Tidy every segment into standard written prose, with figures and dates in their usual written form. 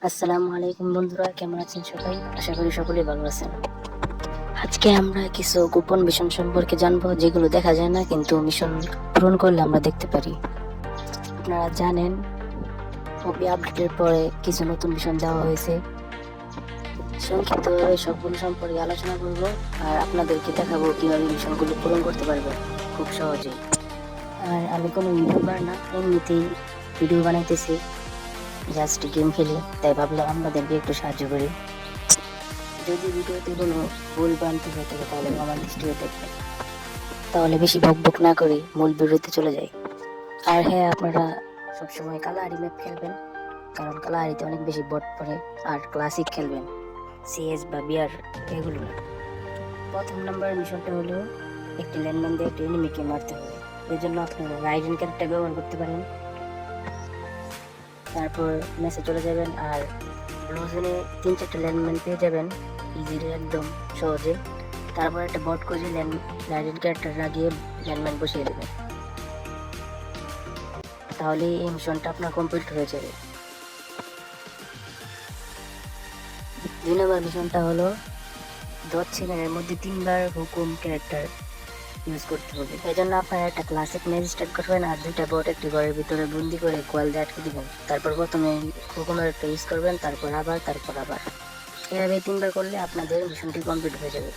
আসসালামু আলাইকুম বন্ধুরা, কেমন আছেন সবাই? আশা করি সকলেই ভালো আছেন। আজকে আমরা কিছু গোপন মিশন সম্পর্কে জানবো, যেগুলো দেখা যায় না কিন্তু মিশন পূরণ করলে আমরা দেখতে পারি। আপনারা জানেন, ওপি আপডেটের পরে কিছু নতুন মিশন দেওয়া হয়েছে। সংক্ষিপ্তভাবে সবগুলো সম্পর্কে আলোচনা করব আর আপনাদেরকে দেখাবো কিভাবে মিশনগুলো পূরণ করতে পারবেন খুব সহজেই। আর আমি কোনো ইউটিউবার না, এমনিতেই ভিডিও বানাইতেছি, জাস্ট গেম খেলি, তাই ভাবলাম আপনাদেরকে একটু সাহায্য করি। যদি ভিডিওতে কোনো ভুল ভ্রান্তি হয়ে থাকে তাহলে আমার দৃষ্টিতে দেখবেন। তাহলে বেশি বকবক না করে মূল ভিডিওতে চলে যাই। আর হ্যাঁ, আপনারা সবসময় কালাহারি ম্যাপ খেলবেন, কারণ কালাহারিতে অনেক বেশি বট পড়ে। আর ক্লাসিক খেলবেন, সিএস বা বিআর এগুলো না। প্রথম নাম্বার মিশনটা হলো একটি ল্যান্ডম্যান দিয়ে একটি এনিমিকে মারতে হবে। এর জন্য আপনারা রাইডেন ক্যারেক্টার ব্যবহার করতে পারেন। তারপর ম্যাচে চলে যাবেন আর ব্লুজনে 3-4টা ল্যান্ডম্যান পেয়ে যাবেন ইজিলি, একদম সহজে। তারপর একটা বট করে রাইডেন ক্যারেক্টার লাগিয়ে ল্যান্ডম্যান বসিয়ে দেবেন, তাহলে এই মিশনটা আপনার কমপ্লিট হয়ে যাবে। 2 নম্বর মিশনটা হলো 10 সেকেন্ডের মধ্যে 3বার হুকুম ক্যারেক্টার ইউজ করতে হবে। এই জন্য আপনারা একটা ক্লাসিক ম্যাচ স্টার্ট করবেন আর 2টা বট একটি ঘরের ভিতরে বন্দি করে কোয়াল দিয়ে আটকে দিবেন। তারপর প্রথমে হুকুমের একটা ইউজ করবেন, তারপর আবার এভাবে 3বার করলে আপনাদের মিশনটি কমপ্লিট হয়ে যাবে।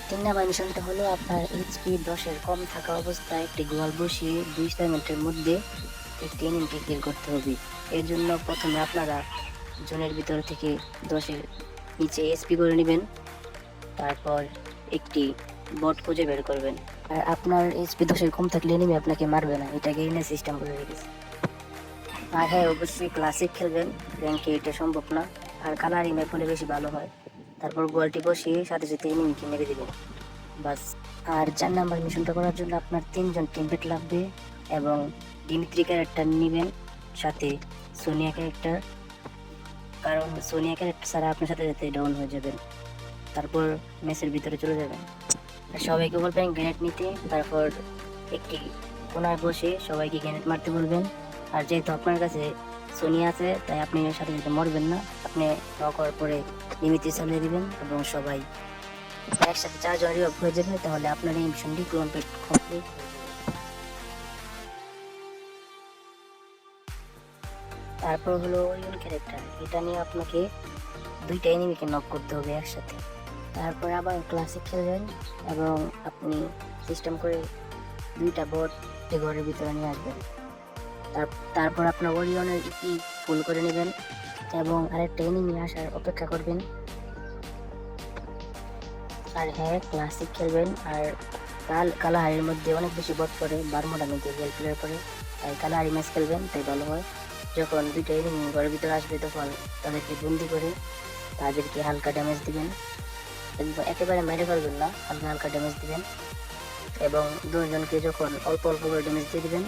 3 নম্বর মিশনটা হলো আপনার এইচপি 10-এর কম থাকা অবস্থায় একটি গোয়াল বসিয়ে 2 সেকেন্ডের মধ্যে একটি এনিমিকে কিল করতে হবে। এর জন্য প্রথমে আপনারা জোনের ভিতর থেকে 10-এর নিচে এসপি করে নেবেন, তারপর একটি বট খুঁজে বের করবেন। আর আপনার এইচপি 10-এর কম থাকলে এনিমি আপনাকে মারবে না, এটা গেইনের সিস্টেম করে রেখেছে। আর হ্যাঁ, অবশ্যই ক্লাসিক খেলবেন, র্যাঙ্কে এটা সম্ভব না। আর কালারি ম্যাপ হলে বেশি ভালো হয়। তারপর গোয়ালটি বসিয়ে সাথে সাথে এনিমিকে মেরে দিবেন, বাস। আর 4 নাম্বার মিশনটা করার জন্য আপনার 3জন টিমমেট লাগবে এবং ডিমিত্রি ক্যারেক্টার নেবেন, সাথে সোনিয়া ক্যারেক্টার, কারণ সোনিয়া ক্যারেক্টার ছাড়া আপনার সাথে সাথে ডাউন হয়ে যাবেন। তারপর ম্যাচের ভিতরে চলে যাবেন আর সবাইকে বলবেন গ্রেনেড নিতে। তারপর একটি কোনায় বসে সবাইকে গ্রেনেড মারতে বলবেন। আর যেহেতু আপনার কাছে সোনিয়া আছে, তাই আপনি এর সাথে সাথে মরবেন না। আপনি নক হওয়ার পরে ডিমিত্রি চালিয়ে দিবেন এবং সবাই একসাথে 4জন রিভাইভ হয়ে যাবে, তাহলে আপনার এই মিশনটি কমপ্লিট। তারপর হলো ওরিয়ন ক্যারেক্টার, এটা নিয়ে আপনাকে 2টা এনিমিকে নক করতে হবে একসাথে। তারপর আবার ক্লাসিক খেলবেন এবং আপনি সিস্টেম করে 2টা বট ঘরের ভিতরে নিয়ে আসবেন। তারপর আপনার ওরিয়নের ইপি ফুল করে নেবেন এবং আরেকটা এনিমি আসার অপেক্ষা করবেন। আর হ্যাঁ, ক্লাসিক খেলবেন। আর কালাহারির মধ্যে অনেক বেশি বট পড়ে, বারমোডা মধ্যে গেল প্লেয়ার পড়ে, তাই কালাহারি ম্যাচ খেলবেন, তাই ভালো হয়। যখন 2টা এনিমি ঘরের ভিতরে আসবে তখন তাদেরকে বন্দি করে তাদেরকে হালকা ড্যামেজ দিবেন। একেবারে মেরে ফেলবেন না, হালকা হালকা ড্যামেজ দিবেন এবং 2জনকে যখন অল্প অল্প করে ড্যামেজ দিয়ে দিবেন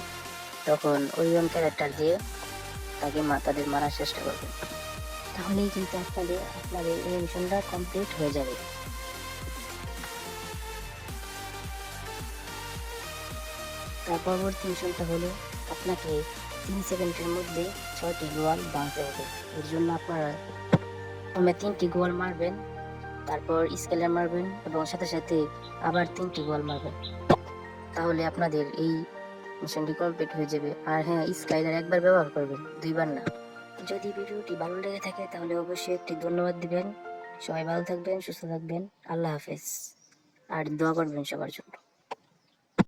তখন ওরিয়ন ক্যারেক্টার দিয়ে তাদের মারার চেষ্টা করবেন। তাহলেই কিন্তু আপনাদের এই মিশনটা কমপ্লিট হয়ে যাবে। তার পরবর্তী মিশনটা হলো আপনাকে 3 সেকেন্ডের মধ্যে 6টি গোয়াল ভাঙতে হবে। এর জন্য আপনারা প্রথমে 3টি গোয়াল মারবেন, তারপর স্কেলার মারবেন এবং সাথে সাথে আবার 3টি গোয়াল মারবেন, তাহলে আপনাদের এই মিশনটি কমপ্লিট হয়ে যাবে। আর হ্যাঁ, স্কাইলার একবার ব্যবহার করবেন, 2বার না। যদি ভিডিওটি ভালো লেগে থাকে তাহলে অবশ্যই একটি ধন্যবাদ দিবেন। সবাই ভালো থাকবেন, সুস্থ থাকবেন, আল্লাহ হাফেজ। আর দোয়া করবেন সবার জন্য।